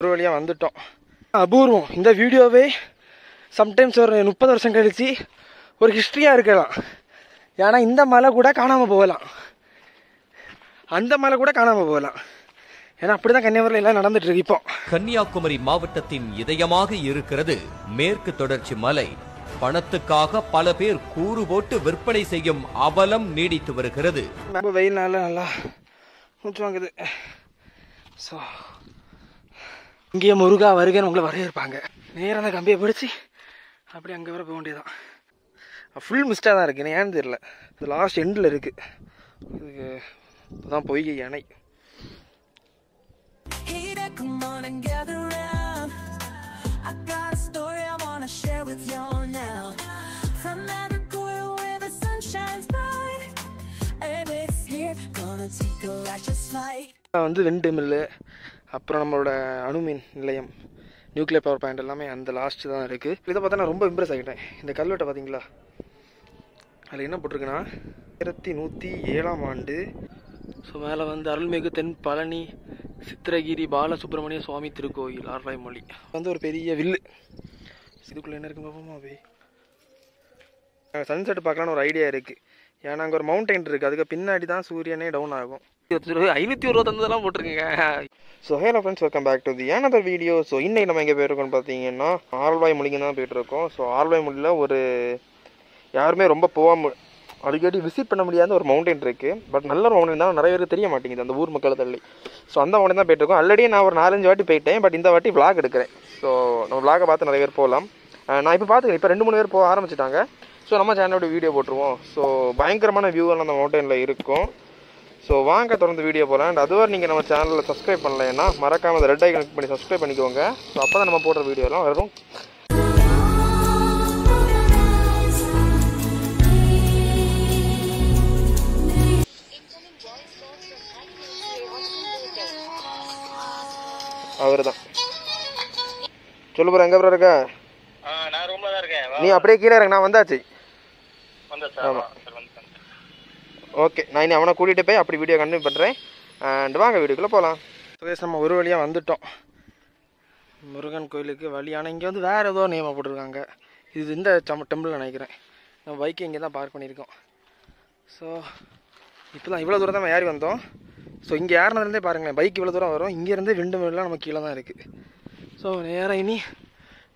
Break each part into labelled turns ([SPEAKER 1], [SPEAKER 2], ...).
[SPEAKER 1] ஒரு வழியாக வந்துட்டோம். அபூர்வம். இந்த வீடியோவே சம்டைம்ஸ் ஒரு 30 வருஷம் கழிச்சு ஒரு ஹிஸ்ட்ரியாக இருக்கலாம். ஏன்னா இந்த மலை கூட காணாமல் போகலாம், அந்த மலை கூட காணாமல் போகலாம். ஏன்னா அப்படிதான் கன்னியாகுமரியில் எல்லாம் நடந்துட்டு இருக்கு. இப்போ
[SPEAKER 2] கன்னியாகுமரி மாவட்டத்தின் இதயமாக இருக்கிறது மேற்கு தொடர்ச்சி மலை. பணத்துக்காக பல பேர் கூறு போட்டு விற்பனை செய்யும் அவலம் நீடித்து வருகிறது.
[SPEAKER 1] ரொம்ப வெயில்னால நல்லா மூச்சு வாங்குது. ஸோ இங்கேயே முருகா வருகன்னு உங்களை வரவேற்பாங்க. நேராக அந்த கம்பியை பிடிச்சி அப்படி அங்கே வர போக வேண்டியதான். ஃபுல் மிஸ்டாக தான் இருக்குது, ஏன்னு தெரியல. இது லாஸ்ட் எண்டில் இருக்குது. இதுக்கு இப்போதான் பொய்கை அணை. வந்து விண்டு மில்லு, அப்புறம் நம்மளோட அணுமின் நிலையம், நியூக்ளியர் பவர் பாயிண்ட் எல்லாமே அந்த லாஸ்ட் தான் இருக்குது. இதை பார்த்தா நான் ரொம்ப இம்ப்ரெஸ் ஆகிட்டேன். இந்த கல்வெட்டை பார்த்தீங்களா, அதில் என்ன போட்டிருக்குன்னா 1107ஆம் ஆண்டு. ஸோ மேலே வந்து அருள்மிகு தென் பழனி சித்திரகிரி பாலசுப்ரமணிய சுவாமி திருக்கோயில் ஆராய்மொழி. வந்து ஒரு பெரிய வில்லு. இதுக்குள்ளே என்ன இருக்குன்னு பார்ப்போமா? போய் சன்செட் பார்க்கலான்னு ஒரு ஐடியா இருக்குது. ஏன்னா அங்கே ஒரு மவுண்டைன் இருக்குது, அதுக்கு பின்னாடி தான் சூரியனே டவுன் ஆகும். 520 போட்டிருக்கீங்க. So hello friends, welcome back to the another video. So இன்னைக்கு நம்ம எங்கே போயிருக்கோம்னு பார்த்தீங்கன்னா ஆரல்வாய்மொழிக்கு தான் போயிட்டுருக்கோம். ஸோ ஆரல்வாய்மொழியில் ஒரு யாருமே ரொம்ப போகாம அடிக்கடி விசிட் பண்ண முடியாத ஒரு மவுண்டைன் இருக்குது. பட் நல்ல ஒரு மவுண்டைன் தான், நிறைய பேருக்கு தெரிய மாட்டேங்குது அந்த ஊர் மக்களை தள்ளி. ஸோ அந்த மவுண்டைன் தான் போயிட்டுருக்கோம். ஆல்ரெடி நான் ஒரு 4-5 வாட்டி போயிட்டேன், பட் இந்த வாட்டி vlog எடுக்கிறேன். ஸோ நம்ம vlog பார்த்து நிறைய பேர் போகலாம். நான் இப்போ பார்த்துக்கிறேன், இப்போ 2-3 பேர் போக ஆரம்பிச்சிட்டாங்க. ஸோ நம்ம சேனலோட வீடியோ போட்டுருவோம். ஸோ பயங்கரமான வியூவெல்லாம் அந்த மவுண்டனில் இருக்கும். ஸோ வாங்க தொடர்ந்து வீடியோ போகலாம். அண்ட் அதுவரை நீங்கள் நம்ம சேனலில் சப்ஸ்கிரைப் பண்ணலைன்னா மறக்காமல் அந்த ரெட் ஐக்கன் கிளிக் பண்ணி சப்ஸ்கிரைப் பண்ணிக்கோங்க. ஸோ அப்போ தான் நம்ம போடுற வீடியோலாம் வரும். அவர் தான் சொல்லு ப்ரோ, எங்கே ப்ரோ இருக்க? நீ அப்படியே கீழே இருங்க, நான் வந்தாச்சு. ஆமாம், ஓகே. நான் இனி அவனை கூட்டிகிட்டு போய் அப்படி வீடியோ கண்டினியூ பண்ணுறேன். அண்ட் வாங்க வீடியோக்குள்ளே போகலாம். நம்ம ஒரு வழியாக வந்துட்டோம் முருகன் கோயிலுக்கு வழி. ஆனால் இங்கே வந்து வேறு ஏதோ நேமாக போட்டிருக்காங்க. இது இந்த டெம்பிள் நினைக்கிறேன். நம்ம பைக்கை இங்கே தான் பார்க் பண்ணியிருக்கோம். ஸோ இப்போ தான் இவ்வளோ தூரம் தான் நம்ம ஏறி வந்தோம். ஸோ இங்கே ஏறினதுலேருந்தே பாருங்களேன், பைக் இவ்வளோ தூரம் வரும். இங்கேருந்து விண்டு மில்லாம் நம்ம கீழே தான் இருக்குது. ஸோ நேராக இனி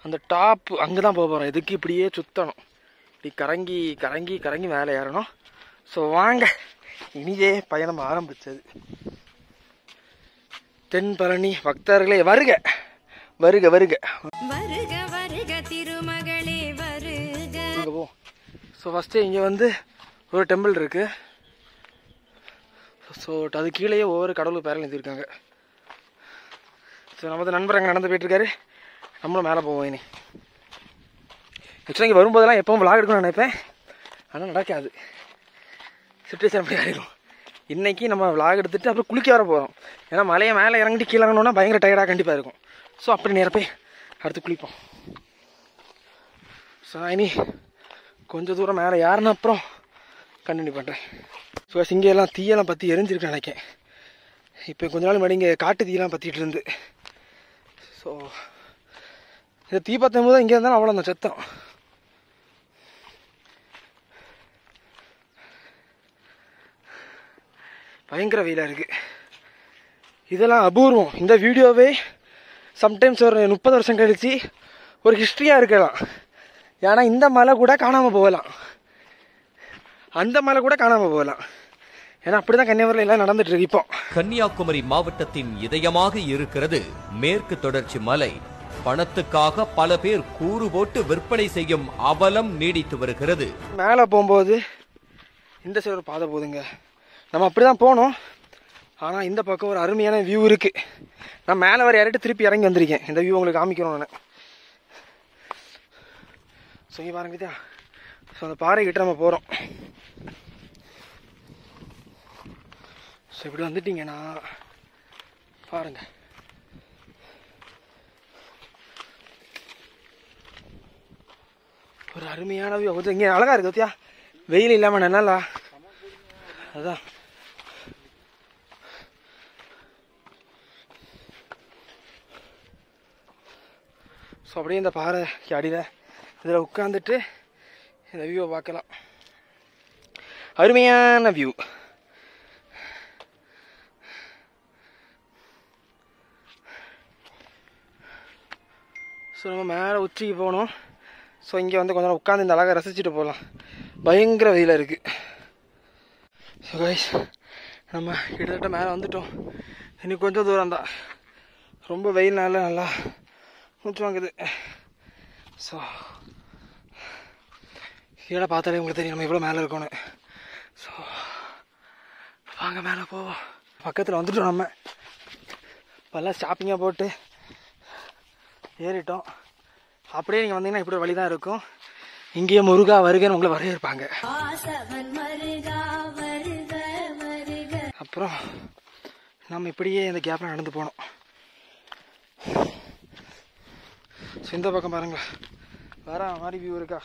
[SPEAKER 1] அந்த டாப் அங்கே தான் போக போகிறோம். இதுக்கு இப்படியே சுற்றணும், இப்படி கரங்கி கரங்கி கரங்கி மேலே ஏறணும். ஸோ வாங்க, இனியே பயணம் ஆரம்பித்தது. தென் பழனி பக்தர்களே வருக வருக வருக வருக வருக திருமகளே வருக. போ. ஸோ ஃபஸ்ட்டு இங்கே வந்து ஒரு டெம்பிள் இருக்குது. ஸோ அது கீழேயே ஒவ்வொரு கடவுள் பேரில் எழுதியிருக்காங்க. ஸோ நமது நண்பர் அங்கே நடந்து போயிட்டுருக்காரு, நம்மளும் மேலே போவோம். இனி ஆக்சுவலாக இங்கே வரும்போதெல்லாம் எப்பவும் vlog எடுக்கணும்னு நினைப்பேன், ஆனால் நடக்காது, சுச்சுவேஷன் அப்படி ஆகிடும். இன்றைக்கி நம்ம vlog எடுத்துகிட்டு அப்புறம் குளிக்க வர போகிறோம். ஏன்னா மலையை மேலே இறங்கிட்டு கீழே இறங்கணுன்னா பயங்கர டயர்டாக கண்டிப்பாக இருக்கும். ஸோ அப்படி நேரம் போய் அடுத்து குளிப்போம். ஸோ இனி கொஞ்சம் தூரம் மேலே ஏறின அப்புறம் கண்டினியூ பண்ணுறேன். ஸோ இங்கெல்லாம் தீயெல்லாம் பற்றி எரிஞ்சிருக்கேன் நினைக்கேன். இப்போ கொஞ்ச நாள் முன்னாடி இங்கே காட்டு தீயெல்லாம் பற்றிட்டு இருந்து. ஸோ இந்த தீ பற்றும் போது இங்கே இருந்தாலும் அவ்வளோ அந்த சத்தம். பயங்கர வெயிலாக இருக்குது. இதெல்லாம் அபூர்வம். இந்த வீடியோவே சம்டைம்ஸ் ஒரு 30 வருஷம் கழிச்சு ஒரு ஹிஸ்ட்ரியாக இருக்கலாம். ஏன்னா இந்த மலை கூட காணாமல் போகலாம், அந்த மலை கூட காணாமல் போகலாம். ஏன்னா அப்படிதான் கன்னியாகுமரியில் எல்லாம் நடந்துட்டு இருக்கு. இப்போ
[SPEAKER 2] கன்னியாகுமரி மாவட்டத்தின் இதயமாக இருக்கிறது மேற்கு தொடர்ச்சி மலை. பணத்துக்காக பல பேர் கூறு போட்டு விற்பனை செய்யும் அவலம் நீடித்து வருகிறது.
[SPEAKER 1] மேலே போகும்போது இந்த சைடு ஒரு பாதை போகுதுங்க, நம்ம அப்படிதான் போனோம். ஆனால் இந்த பக்கம் ஒரு அருமையான வியூ இருக்குது. நான் மேலே வர இறட்டு திருப்பி இறங்கி வந்திருக்கேன், இந்த வியூ உங்களுக்கு காமிக்கணும் நான். ஸோ இங்கே பாருங்க, ஸோ அந்த பாறைக்கிட்ட நம்ம போகிறோம். ஸோ இப்படி வந்துட்டீங்கன்னா பாருங்க, ஒரு அருமையான வியூ. இங்கே அழகாக இருக்குது பத்தியா, வெயில் இல்லாமல் நல்லா. அதுதான்
[SPEAKER 3] ஸோ அப்படியே இந்த பாறைக்கு அடியில் இதில் உட்காந்துட்டு இந்த வியூவை பார்க்கலாம். அருமையான வியூ. ஸோ நம்ம மேலே உச்சிக்கு போகணும். ஸோ இங்கே வந்து கொஞ்சம் உட்காந்து இந்த அழகாக ரசிச்சுட்டு போகலாம். பயங்கர வெயிலாக இருக்குது. ஸோ கைஸ், நம்ம கிட்டத்தட்ட மேலே வந்துட்டோம். இன்னும் கொஞ்சம் தூரம் தான். ரொம்ப வெயில்னால நல்லா மூச்சு வாங்குது. ஸோ கீழே பார்த்தாலே உங்களுக்கு தெரியும் நம்ம எவ்வளோ மேலே இருக்கோன்னு. ஸோ வாங்க மேலே போவோம். பக்கத்தில் வந்துட்டோம். நம்ம இப்போல்லாம் ஷாப்பிங்காக போட்டு ஏறிட்டோம். அப்படியே நீங்கள் வந்தீங்கன்னா இப்படி ஒரு வழி தான் இருக்கும். இங்கேயே முருகா வருகன்னு உங்களை வரவேற்பாங்க. அப்புறம் நம்ம இப்படியே இந்த கேப்பில் நடந்து போனோம். இந்த பக்கம் பாருங்க, வேற மாதிரி வியூ இருக்கா.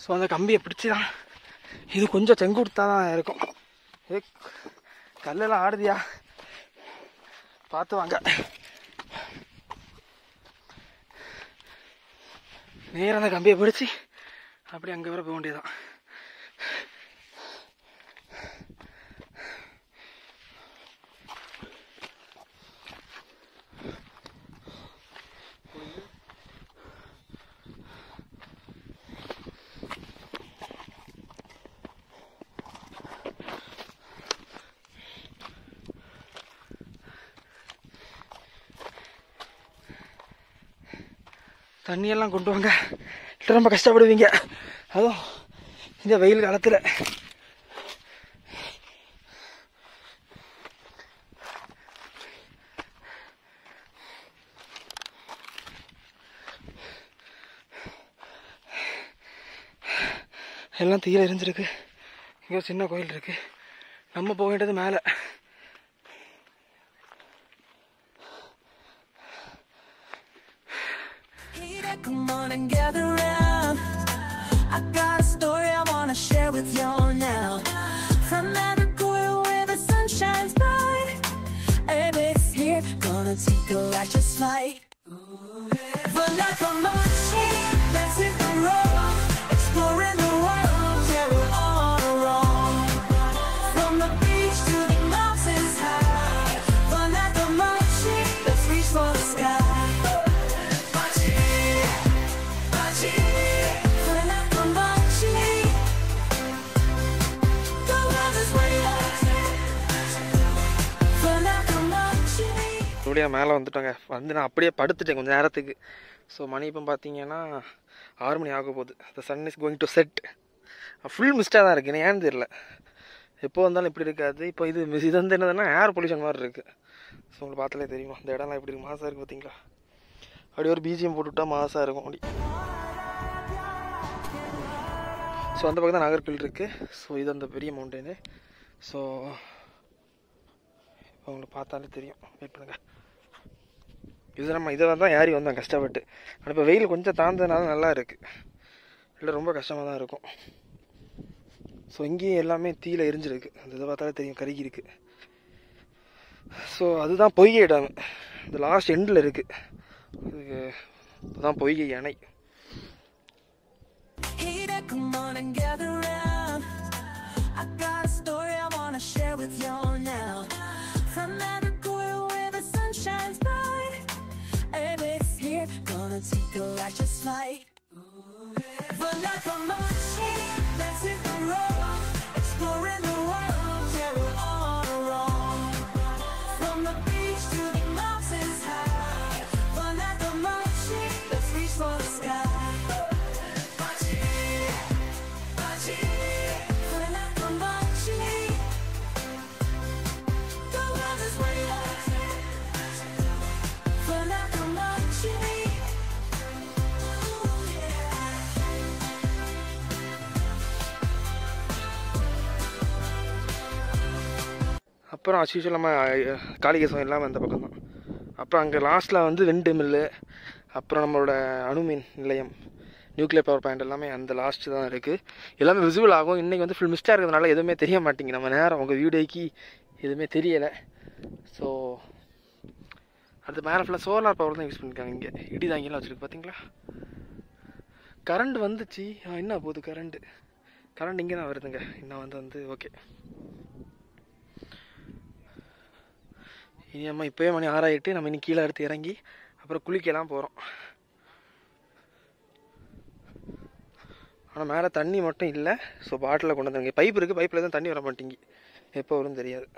[SPEAKER 3] ஸோ அந்த கம்பியை பிடிச்சிதான் இது கொஞ்சம் செங்குடுத்தா தான் இருக்கும். கல்லெல்லாம் ஆடுதியா பார்த்து வாங்க. நேரம் அந்த கம்பியை பிடிச்சி அப்படி அங்கே வர போக வேண்டியதான். தண்ணியெல்லாம் கொண்டு வாங்க, ரொம்ப கஷ்டப்படுவீங்க. அதுவும் இந்த வெயில் காலத்தில். எல்லாம் தீயில எரிஞ்சிருக்கு. இங்கே சின்ன கோயில் இருக்கு. நம்ம போக வேண்டியது மேலே.
[SPEAKER 4] Come on and gather round. I got a story I wanna share with y'all now. From Nagoya where the sun shines bright, everybody's here, gonna take a righteous flight. But not for much, let's hit the road, exploring the world, yeah we're on a roll. From the beach to the mountains high, but not for much, let's reach for the sky.
[SPEAKER 3] அப்படியே மேலே வந்துட்டோங்க. வந்து நான் அப்படியே படுத்துட்டேன் கொஞ்சம் நேரத்துக்கு. So மணி இப்போ பார்த்தீங்கன்னா 6 மணி ஆக போகுது. The sun is going to set. Full மிஸ்டாக தான் இருக்குது. ஏன்னு தெரியல, எப்போ வந்தாலும் இப்படி இருக்காது. இப்போ இது வந்து என்னதுன்னா ஏர் பொல்யூஷன் மாதிரி இருக்குது. ஸோ உங்களுக்கு பார்த்தாலே தெரியுமா இந்த இடம்லாம் எப்படி இருக்குது, மாசாக இருக்குது பார்த்தீங்களா. அப்படி ஒரு பிஜிஎம் போட்டுவிட்டா மாசாக இருக்கும் அப்படி. ஸோ அந்த பக்கம் தான் நாகர்கோவில் இருக்குது. ஸோ இது அந்த பெரிய மவுண்டனு. ஸோ இப்போ உங்களுக்கு பார்த்தாலே தெரியும். வெயிட் பண்ணுங்கள். இது நம்ம இதை தான் ஏறி வந்தோம் கஷ்டப்பட்டு. ஆனால் இப்போ வெயில் கொஞ்சம் தாழ்ந்ததுனால நல்லா இருக்குது. இல்லை ரொம்ப கஷ்டமாக தான் இருக்கும். ஸோ இங்கேயும் எல்லாமே தீயில எரிஞ்சிருக்கு. அந்த இதை பார்த்தாலே தெரியும், கருகி இருக்குது. ஸோ அதுதான் பொய்கை டேம். இந்த லாஸ்ட் எண்டில் இருக்குது. இதுக்கு அதுதான் பொய்கை அணை.
[SPEAKER 4] Come on and gather round. I got a story I wanna share with y'all now. From Nagoya where the sun shines bright, everybody's here, gonna take a righteous flight. But not for much, let's hit the road, exploring the world, yeah we're on a roll. From the beach to the mountains high, but not for much, let's reach for the sky.
[SPEAKER 3] அப்புறம் as usual நம்ம காளிகேசம் இல்லாமல் அந்த பக்கம் தான். அப்புறம் அங்கே லாஸ்ட்டில் வந்து விண்டு மில்லு, அப்புறம் நம்மளோட அணுமின் நிலையம், நியூக்ளியர் பவர் பாயிண்ட் எல்லாமே அந்த லாஸ்ட்டு தான் இருக்குது. எல்லாமே விசிபிள் ஆகும். இன்றைக்கி வந்து ஃபுல் மிஸ்டாக இருக்கிறதுனால எதுவுமே தெரிய மாட்டேங்குது. நம்ம நேரம் உங்கள் வீடியோக்கு எதுவுமே தெரியலை. ஸோ அடுத்து மேலே ஃபுல்லாக சோலார் பவர் தான் யூஸ் பண்ணியிருக்காங்க. இங்கே இடி தாங்கிலாம் வச்சுருக்கு பார்த்தீங்களா. கரண்ட் வந்துச்சு. என்ன போகுது கரண்ட் இங்கே தான் வருதுங்க. இன்னும் வந்து ஓகே. இனி நம்ம இப்போயே மணி 6 ஆகிட்டு நம்ம இன்னைக்கு கீழே எடுத்து இறங்கி அப்புறம் குளிக்கலாம் போகிறோம். ஆனால் மேலே தண்ணி மட்டும் இல்லை. ஸோ பாட்டிலில் கொண்டு வந்துருங்க. பைப் இருக்குது, பைப்பில் தான் தண்ணி வர மாட்டேங்கி. எப்போ வரும்னு தெரியாது.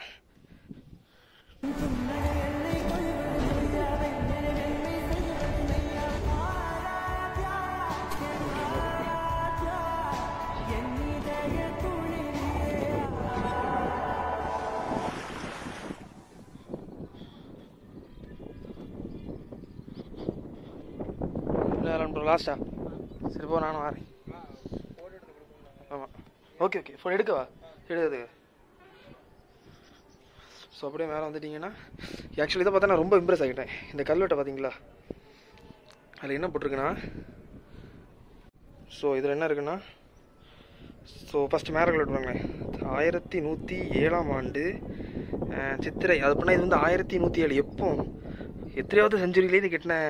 [SPEAKER 3] லாஸ்டா சரி போ, நானும் வரேன். ஆமாம் ஓகே ஃபோன் எடுக்கவா எடுக்குது. ஸோ அப்படியே மேலே வந்துட்டிங்கன்னா ஆக்சுவலி இதை பார்த்தா நான் ரொம்ப இம்ப்ரெஸ் ஆகிட்டேன். இந்த கல்வெட்டை பார்த்தீங்களா, அதில் என்ன போட்டிருக்குன்னா, ஸோ இதில் என்ன இருக்குன்னா, ஸோ ஃபஸ்ட்டு மேலே கல்வெட்டு பாருங்களேன். 1107ஆம் ஆண்டு சித்திரை. அது பண்ணால் இது வந்து 1107 எப்போ எத்தனையாவது செஞ்சுரியிலே இது கட்டின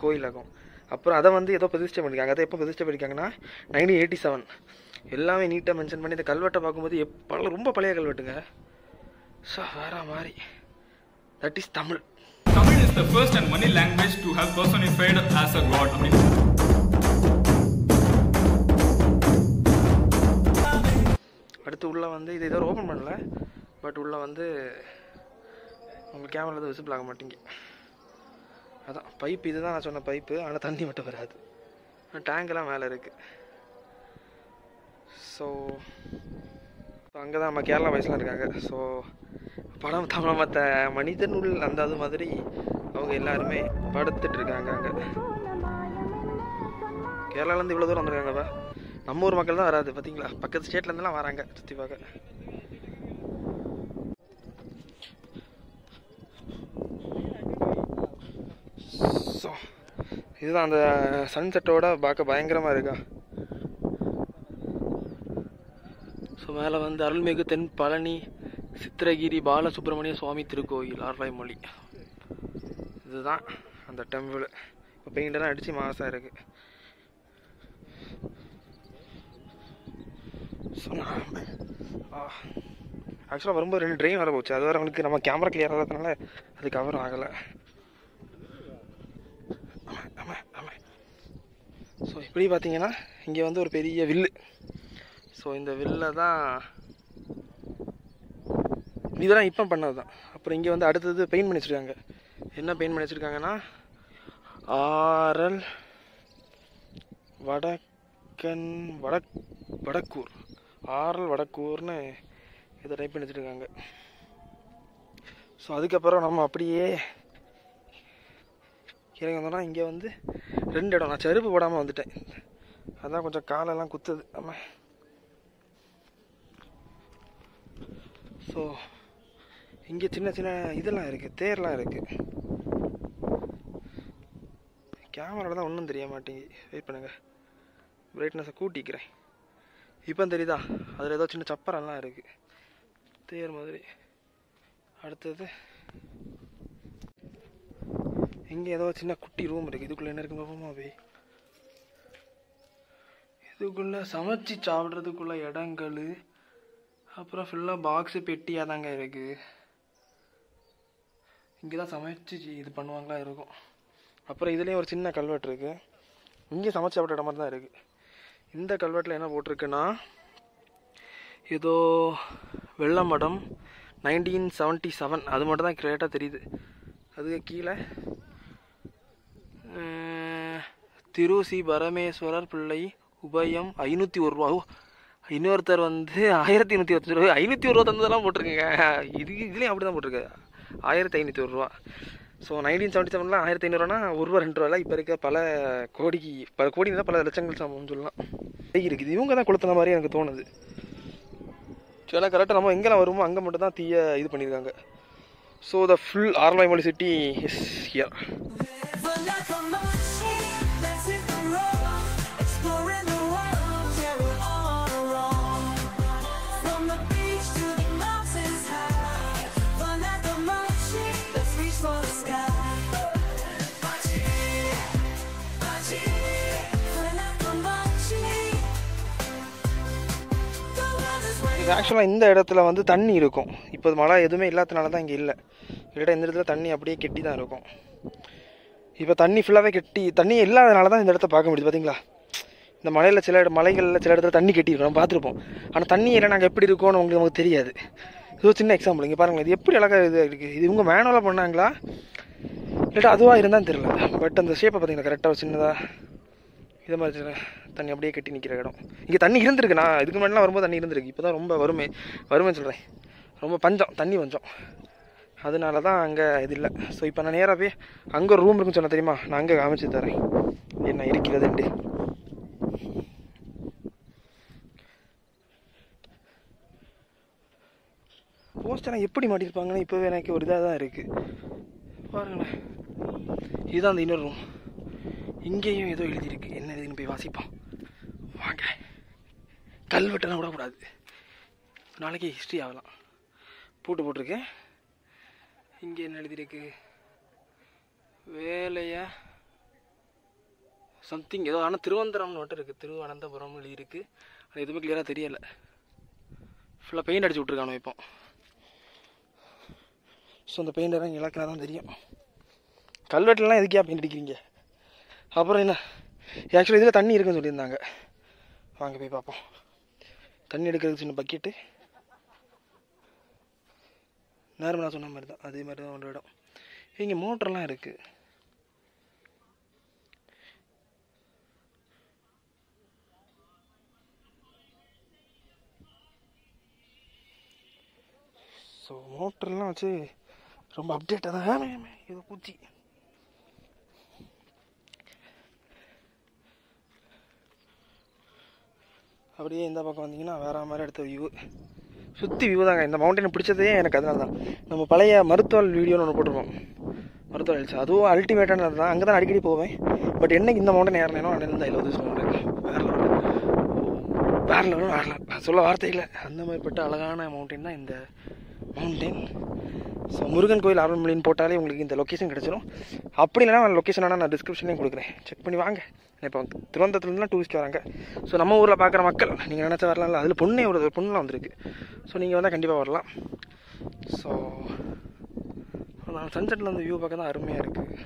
[SPEAKER 3] கோயில் ஆகும். அப்புறம் அதை வந்து ஏதோ பிரதிஷ்டை பண்ணியிருக்காங்க. அதை எப்போ பிரதிஷ்டை பண்ணியிருக்காங்கன்னா 1987. எல்லாமே நீட்டாக மென்ஷன் பண்ணி இந்த கல்வெட்டை பார்க்கும்போது ரொம்ப பழைய கல்வெட்டுங்க. ஸோ வேற மாதிரி. That is Tamil.
[SPEAKER 5] Tamil is the first and only language to have personified as a god.
[SPEAKER 3] அடுத்து உள்ள வந்து இது ஏதோ ஓப்பன் பண்ணல, பட் உள்ள வந்து உங்கள் கேமரா எதுவும் விசிபிள் ஆக மாட்டேங்கி. அதான் பைப்பு, இதுதான் நான் சொன்ன பைப்பு. ஆனால் தண்ணி மட்டும் வராது. டேங்கெல்லாம் மேலே இருக்குது. ஸோ அங்கே தான் நம்ம கேரளா வயசுலாம் இருக்காங்க. ஸோ படம் தமிழ் மற்ற மனிதனுள் அந்த அது மாதிரி அவங்க எல்லாருமே படுத்துட்டு இருக்காங்க. அங்கே கேரளாலேருந்து இவ்வளோ தூரம் வந்துருக்காங்கப்பா. நம்ம ஊர் மக்கள் தான் வராது பார்த்தீங்களா, பக்கத்து ஸ்டேட்லேருந்துலாம் வராங்க சுற்றி பார்க்க. ஸோ இதுதான் அந்த சன்செட்டோட பார்க்க பயங்கரமாக இருக்கா. ஸோ மேலே வந்து அருள்மிகு தென் பழனி சித்திரகிரி பாலசுப்ரமணிய சுவாமி திருக்கோயில் ஆர்வாய்மொழி. இதுதான் அந்த டெம்பிள். இப்போ பெயிண்டெல்லாம் அடித்து மாசாக இருக்குது. ஸோ ஆக்சுவலாக வரும்போது 2 ட்ரெயின் வர போச்சு. அது வேறு அவங்களுக்கு நம்ம கேமரா கிளியர் ஆகிறதுனால அது கவர் ஆகலை. ஸோ இப்படி பார்த்தீங்கன்னா இங்கே வந்து ஒரு பெரிய வில்லு. ஸோ இந்த வில்லை தான் இதெல்லாம் இப்போ பண்ணது தான். அப்புறம் இங்கே வந்து அடுத்தது பெயிண்ட் பண்ணி வச்சுருக்காங்க. என்ன பெயிண்ட் பண்ணி வச்சுருக்காங்கன்னா ஆரல் வடக்கூர் ஆரல் வடக்கூர்னு இதை டைப் பண்ணி வச்சுருக்காங்க. ஸோ அதுக்கப்புறம் நம்ம அப்படியே இறங்கி வந்தோம்னா இங்கே வந்து 2 இடம். நான் செருப்பு போடாமல் வந்துட்டேன், அதான் கொஞ்சம் காலெல்லாம் குத்துது. ஆமாம். ஸோ இங்கே சின்ன சின்ன இதெல்லாம் இருக்குது, தேர்லாம் இருக்குது. கேமராவில் தான் ஒன்றும் தெரிய மாட்டேங்குது. வெயிட் பண்ணுங்கள், பிரைட்னஸை கூட்டிக்கிறேன். இப்போ தெரியுதா, அதில் ஏதோ சின்ன சப்பரெல்லாம் இருக்குது, தேர் மாதிரி. அடுத்தது இங்கே ஏதோ சின்ன குட்டி ரூம் இருக்குது. இதுக்குள்ளே என்ன இருக்குன்னு பார்ப்போமா? போய் இதுக்குள்ளே சமைச்சு சாப்பிட்றதுக்குள்ள இடங்கள், அப்புறம் ஃபுல்லாக பாக்ஸு பெட்டியாக தாங்க இருக்குது. இங்கே தான் சமைச்சு இது பண்ணுவாங்களா இருக்கும். அப்புறம் இதுலேயும் ஒரு சின்ன கல்வெட்டு இருக்குது. இங்கே சமைச்சு சாப்பிட்ற இடம் மாதிரி தான் இருக்குது. இந்த கல்வெட்டில் என்ன போட்டிருக்குன்னா ஏதோ வெள்ளமடம் 1977 அது மட்டும் தான் கிரேட்டாக தெரியுது. அதுக்கு கீழே திருசி பரமேஸ்வரர் பிள்ளை உபயம் 501 ரூபா. இன்னொருத்தர் வந்து 1120 ரூபா, 501 ரூபா தந்ததெல்லாம் போட்டிருக்குங்க. இதுலேயும் அப்படி தான் போட்டிருக்கு, 1501 ரூபா. ஸோ 1977 1500 1 ரூபா 2 ரூபாயில் இப்போ இருக்க பல கோடி தான் பல லட்சங்கள் சமம் சொல்லலாம் இருக்குது. இவங்க தான் கொளுத்தின மாதிரி எனக்கு தோணுது. ஏன்னா கரெக்டாக நம்ம எங்கெல்லாம் வருமோ அங்கே மட்டும் தான் தீயை இது பண்ணியிருக்காங்க. So the full Aralvaimozhi city is here. ஆக்சுவலாக இந்த இடத்துல வந்து தண்ணி இருக்கும். இப்போ மழை எதுவுமே இல்லாதனால தான் இங்கே இல்லை. இல்லாட்டா இந்த இடத்துல தண்ணி அப்படியே கெட்டி தான் இருக்கும். இப்போ தண்ணி ஃபுல்லாகவே கெட்டி, தண்ணி இல்லாதனால தான் இந்த இடத்த பார்க்க முடியுது. பார்த்தீங்களா, இந்த மலைகளில் சில இடத்துல தண்ணி கெட்டி இருக்கும், நம்ம பார்த்துருப்போம். ஆனால் தண்ணி இல்லை நாங்கள் எப்படி இருக்கோன்னு நமக்கு தெரியாது. இது ஒரு சின்ன எக்ஸாம்பிள். இங்கே பாருங்கள், இது எப்படி அழகாக இது இருக்குது. இது இவங்க மேனுவலாக பண்ணாங்களா இல்லாட்டா அதுவாக இருந்தான்னு தெரியல. பட் அந்த ஷேப்பை பார்த்தீங்கன்னா கரெக்டாக சின்னதாக இதை மாதிரி தண்ணி அப்படியே கட்டி நிற்கிற இடம். இங்கே தண்ணி இருந்திருக்கு. நான் இதுக்கு முன்னாடிலாம் வரும்போது தண்ணி இருந்திருக்கு. இப்போ தான் ரொம்ப வறுமைன்னு சொல்கிறேன். ரொம்ப பஞ்சம், தண்ணி பஞ்சம். அதனால தான் அங்கே இது இல்லை. ஸோ இப்போ நான் நேராக போய் அங்கே ஒரு ரூம் இருக்குன்னு சொன்ன தெரியுமா, நான் அங்கே காமிச்சு தரேன் என்ன இருக்கிறதுண்டு. போஸ்டெல்லாம் எப்படி மாட்டியிருப்பாங்கன்னு இப்போவே எனக்கு ஒரு இதாக தான் இருக்குது. பாருங்களேன், இதுதான் அந்த இன்னொரு ரூம். இங்கேயும் ஏதோ எழுதியிருக்கு. என்ன எழுதின்னு போய் வாசிப்போம் வாங்க. கல்வெட்டெல்லாம் விடக்கூடாது, நாளைக்கு ஹிஸ்ட்ரி ஆகலாம். போட்டிருக்கேன். இங்கே என்ன எழுதியிருக்கு, வேலையா சம்திங் ஏதோ. ஆனால் திருவனந்தபுரம்னு மட்டும் இருக்குது, திருவனந்தபுரம் எழுதியிருக்கு. அது எதுவுமே கிளியராக தெரியலை. ஃபுல்லாக பெயிண்ட் அடிச்சு விட்ருக்கானோ இப்போ. ஸோ அந்த பெயிண்டெல்லாம் இலக்கினா தான் தெரியும். கல்வெட்டுலாம் எதுக்கே பெயிண்ட் அடிக்கிறீங்க? அப்புறம் என்ன, ஆக்சுவலி இதில் தண்ணி இருக்குன்னு சொல்லியிருந்தாங்க. வாங்க போய் பார்ப்போம். தண்ணி எடுக்கிறதுக்கு சின்ன பக்கெட்டு, நேரம் நான் சொன்ன மாதிரி தான், அதே மாதிரி தான் ஒரு இடம். இங்கே மோட்டர்லாம் இருக்குது. ஸோ மோட்டர்லாம் வச்சு ரொம்ப அப்டேட்டாக தான். இது பூச்சி. அப்படியே இந்த பக்கம் வந்தீங்கன்னா வேற மாதிரி எடுத்த வியூ, சுற்றி வியூ தாங்க. இந்த மவுண்டனை பிடிச்சதே எனக்கு அதனால தான். நம்ம பழைய மருத்துவ வீடியோன்னு ஒன்று போட்டிருப்போம், மருத்துவ ஹில்ஸ். அதுவும் அல்டிமேட்டானது தான். அங்கே தான் அடிக்கடி போவேன். பட் என்னைக்கு இந்த மவுண்டன் ஏறினேனோ அன்னைக்கு தான் இல்லை மவுண்டன் வேற லெவல் சொல்ல வார்த்தை இல்லை. அந்த மாதிரிப்பட்ட அழகான மவுண்டன் தான் இந்த மவுண்டன். ஸோ முருகன் கோயில் அருள்மொழின்னு போட்டாலே உங்களுக்கு இந்த லொக்கேஷன் கிடச்சிடும். அப்படி இல்லைனா லொக்கேஷன் ஆனால் நான் டிஸ்கிரிப்ஷன்லேயும் கொடுக்குறேன், செக் பண்ணி வாங்க. இப்போ திருவனந்தபுரத்துலேருந்துலாம் டூரிஸ்ட் வராங்க. ஸோ நம்ம ஊரில் பார்க்குற மக்கள் நீங்கள் நினச்சா வரலாம்ல. அதில் பொண்ணுலாம் வந்திருக்கு. ஸோ நீங்கள் வந்தால் கண்டிப்பாக வரலாம். ஸோ நான் சன்செட்டில் அந்த வியூ பார்க்க தான் அருமையாக இருக்குது.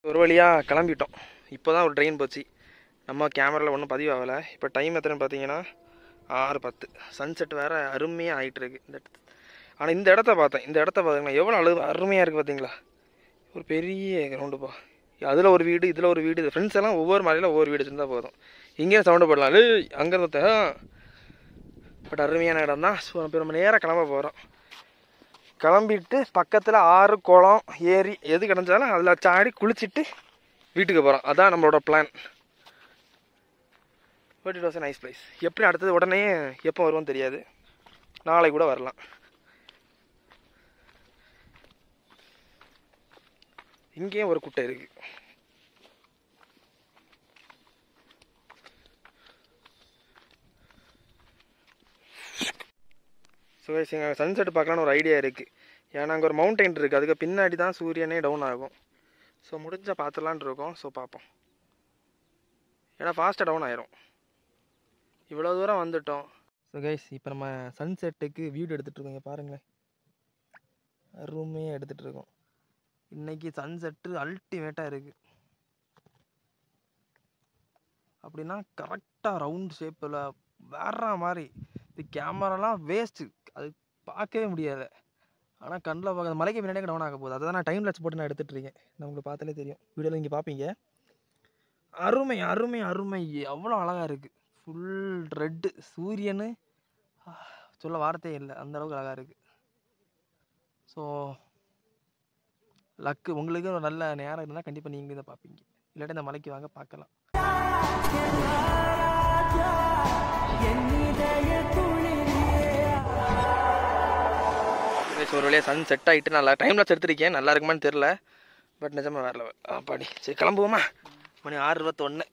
[SPEAKER 3] ஒரு வழியாக கிளம்பிட்டோம். இப்போ தான் ஒரு ட்ரெயின் போச்சு. நம்ம கேமராவில் ஒன்றும் பதிவாகலை. இப்போ டைம் எத்தனைன்னு பார்த்தீங்கன்னா 6:10. சன்செட் வேறு அருமையாக ஆகிட்டுருக்கு இந்த இடத்து. ஆனால் இந்த இடத்த பார்த்தீங்கன்னா எவ்வளோ அருமையாக இருக்குது பார்த்தீங்களா. ஒரு பெரிய கிரவுண்டுப்பா. அதில் ஒரு வீடு, இதில் ஒரு வீடு. ஃப்ரெண்ட்ஸ் எல்லாம் ஒவ்வொரு மலையில் ஒவ்வொரு வீடு வச்சுருந்தா போதும். இங்கேயே சவுண்டு போடலாம், அங்கே இருந்த. பட் அருமையான இடம் தான். ஸோ நம்ம நேராக கிளம்ப போகிறோம். கிளம்பிட்டு பக்கத்தில் ஆறு, குளம், ஏரி எது கிடந்தாலும் அதில் சாடி குளிச்சுட்டு வீட்டுக்கு போகிறோம். அதான் நம்மளோட plan. But it was a nice place. எப்படி அடுத்தது உடனே எப்போ வருவோன்னு தெரியாது, நாளைக்கு கூட வரலாம். இங்கேயும் ஒரு குட்டை இருக்குது. ஸோ இங்கே சன்செட் பார்க்கலான்னு ஒரு ஐடியா இருக்குது. ஏன்னா அங்கே ஒரு மவுண்டைன் இருக்குது, அதுக்கு பின்னாடி தான் சூரியனே டவுன் ஆகும். ஸோ முடிஞ்சால் பார்த்துலான் இருக்கோம். ஸோ பார்ப்போம். ஏன்னா ஃபாஸ்ட்டாக டவுன் ஆயிரும். இவ்வளோ தூரம் வந்துட்டோம். ஸோ கைஸ் இப்போ நம்ம சன்செட்டுக்கு வீடியோ எடுத்துகிட்ருக்கோங்க. பாருங்களேன், ரூமே எடுத்துகிட்ருக்கோம். இன்றைக்கி சன்செட்டு அல்டிமேட்டாக இருக்குது. அப்படின்னா கரெக்டாக ரவுண்ட் ஷேப்பில் வேற மாதிரி. இது கேமராலாம் வேஸ்ட்டு, அது பார்க்கவே முடியாது. ஆனால் கண்ணில் பார்க்க மலைக்கு முன்னாடியே டவுன் ஆக போகுது. அதை தான் நான் டைம் லேப்ஸ் போட்டு நான் எடுத்துகிட்ருக்கேன். உங்களுக்கு பார்த்தாலே தெரியும், வீடியோவில் இங்கே பார்ப்பீங்க. அருமை அருமை அருமை, அவ்வளோ அழகாக இருக்குது. ஃபுல் ரெட்டு சூரியனு, சொல்ல வார்த்தையே இல்லை, அந்தளவுக்கு அழகாக இருக்குது. ஸோ லக்கு உங்களுக்கு ஒரு நல்ல நேரம் இருந்தால் கண்டிப்பாக நீங்கள் இதை பார்ப்பீங்க. இல்லாட்டி இந்த மலைக்கு வாங்க பார்க்கலாம். ஒரு வழியாக சன் செட் ஆகிட்டு நல்லா டைமில் எடுத்துருக்கேன். நல்லா இருக்குமான்னு தெரில, பட் நிஜமாக வேற லெவல். பாடி சரி கிளம்புவோமா? மணி 6:21.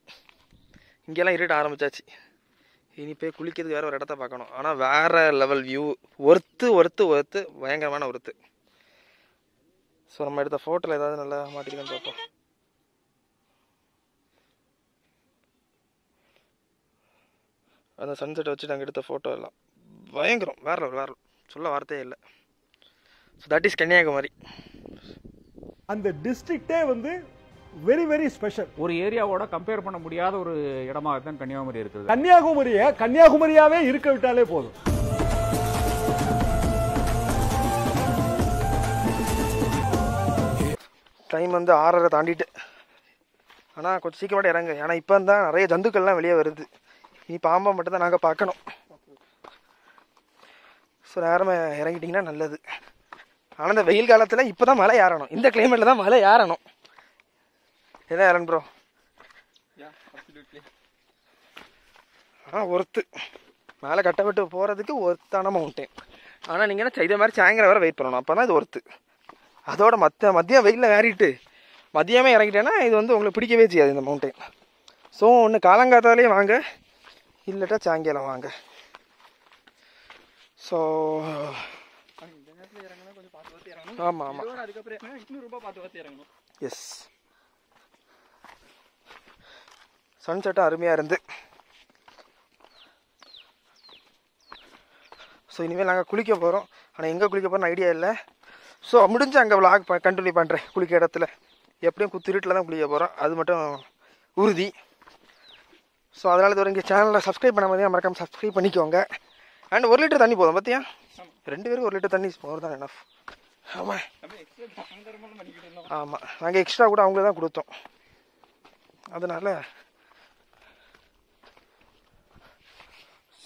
[SPEAKER 3] இங்கெல்லாம் இருட்ட ஆரம்பிச்சாச்சு. இனி போய் குளிக்கிறதுக்கு வேறு ஒரு இடத்த பார்க்கணும். ஆனால் வேறு லெவல் வியூ, ஒர்த்து பயங்கரமான ஒர்த்து. ஸோ நம்ம எடுத்த ஃபோட்டோவில் ஏதாவது நல்லா மாட்டிருக்கான்னு பார்ப்போம். அந்த சன்செட்டை வச்சு நாங்கள் எடுத்த ஃபோட்டோ எல்லாம் பயங்கரம், வேறு லெவல், சொல்ல வார்த்தையே இல்லை. So that is Kanyakumari.
[SPEAKER 6] அந்த டிஸ்ட்ரிக்டே வந்து வெரி வெரி ஸ்பெஷல்.
[SPEAKER 7] ஒரு ஏரியாவோட கம்பேர் பண்ண முடியாத ஒரு இடமாக தான் கன்னியாகுமரி இருக்குது.
[SPEAKER 6] கன்னியாகுமரியை கன்னியாகுமரியாவே இருக்க விட்டாலே போதும்.
[SPEAKER 3] டைம் வந்து 6:30 தாண்டிட்டு. ஆனால் கொஞ்சம் சீக்கிரமாட்ட இறங்க, ஏன்னா இப்போ தான் நிறைய ஜந்துக்கள்லாம் வெளியே வருது. இனி பாம்பை மட்டும் தான் நாங்கள் பார்க்கணும். ஸோ நேரமாக இறங்கிட்டிங்கன்னா நல்லது. ஆனால் இந்த வெயில் காலத்தில் இப்போ தான் மழை ஏறணும், இந்த கிளைமேட்டில் தான் மழை ஏறணும். எதான் ஏறணும் ப்ரோ? ஒர்த்து மேலே கட்டப்பட்டு போகிறதுக்கு ஒர்த்தான மவுண்டைன். ஆனால் நீங்கள் என்ன இதே மாதிரி சாயங்காலம் வரை வெயிட் பண்ணணும், அப்போ தான் இது ஒர்த்து. அதோட மதியம் வெயிலில் ஏறிட்டு மதியமே இறங்கிட்டேன்னா இது வந்து உங்களுக்கு பிடிக்கவே செய்யாது இந்த மவுண்டைன். ஸோ ஒன்று காலங்காத்தாலே வாங்க, இல்லட்டா சாயங்காலம் வாங்க. ஸோ ஆமாம் ஆமாம், எஸ். சன்செட்டும் அருமையாக இருந்து. ஸோ இனிமேல் நாங்கள் குளிக்க போகிறோம். ஆனால் எங்கே குளிக்க போகிறோன்னு ஐடியா இல்லை. ஸோ முடிஞ்சு அங்கே விளாக் கண்டினியூ பண்ணுறேன். குளிக்க இடத்துல எப்படியும் குத்திருட்டில் தான் குளிக்க போகிறோம், அது மட்டும் உறுதி. ஸோ அதனால் இது இங்கே சேனலில் சப்ஸ்கிரைப் பண்ண மாதிரி மறக்காமல் சப்ஸ்கிரைப் பண்ணிக்கோங்க. அண்ட் 1 லிட்டர் தண்ணி போதும் பார்த்தியா? 2 பேருக்கு 1 லிட்டர் தண்ணி போகிறது தான் எனஃப். ஆமாம் ஆமாம், நாங்கள் எக்ஸ்ட்ரா கூட அவங்கள தான் கொடுத்தோம். அதனால்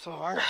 [SPEAKER 3] ஸோ வாங்க.